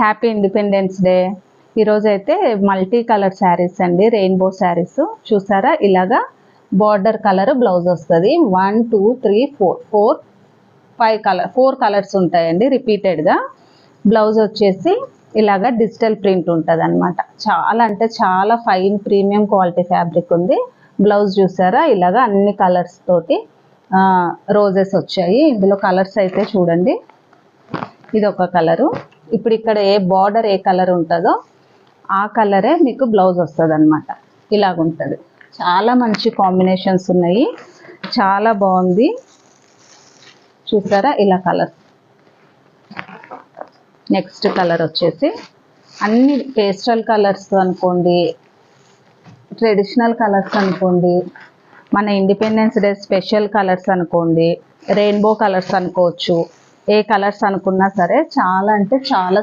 Happy independence day. ఈరోజు అయితే multi colour saris అండి, రెయిన్బో శారీస్. చూసారా, ఇలాగా బార్డర్ కలర్ బ్లౌజ్ వస్తుంది. 1 2 3 4 4 కలర్స్ ఉంటాయండి రిపీటెడ్గా. బ్లౌజ్ వచ్చేసి ఇలాగా డిజిటల్ ప్రింట్ ఉంటుంది అనమాట. చాలా అంటే చాలా ఫైన్ ప్రీమియం క్వాలిటీ ఫ్యాబ్రిక్ ఉంది. బ్లౌజ్ చూసారా, ఇలాగా అన్ని కలర్స్ తోటి రోజెస్ వచ్చాయి. ఇందులో కలర్స్ అయితే చూడండి, ఇది ఒక కలరు. ఇప్పుడు ఇక్కడ బార్డర్ ఏ కలర్ ఉంటుందో ఆ కలరే మీకు బ్లౌజ్ వస్తుంది అనమాట. ఇలాగుంటుంది. చాలా మంచి కాంబినేషన్స్ ఉన్నాయి, చాలా బాగుంది. చూసారా, ఇలా కలర్. నెక్స్ట్ కలర్ వచ్చేసి అన్ని పేస్టల్ కలర్స్ అనుకోండి, ట్రెడిషనల్ కలర్స్ అనుకోండి, మన ఇండిపెండెన్స్ డే స్పెషల్ కలర్స్ అనుకోండి, రెయిన్బో కలర్స్ అనుకోవచ్చు. ఏ కలర్స్ అనుకున్నా సరే చాలా అంటే చాలా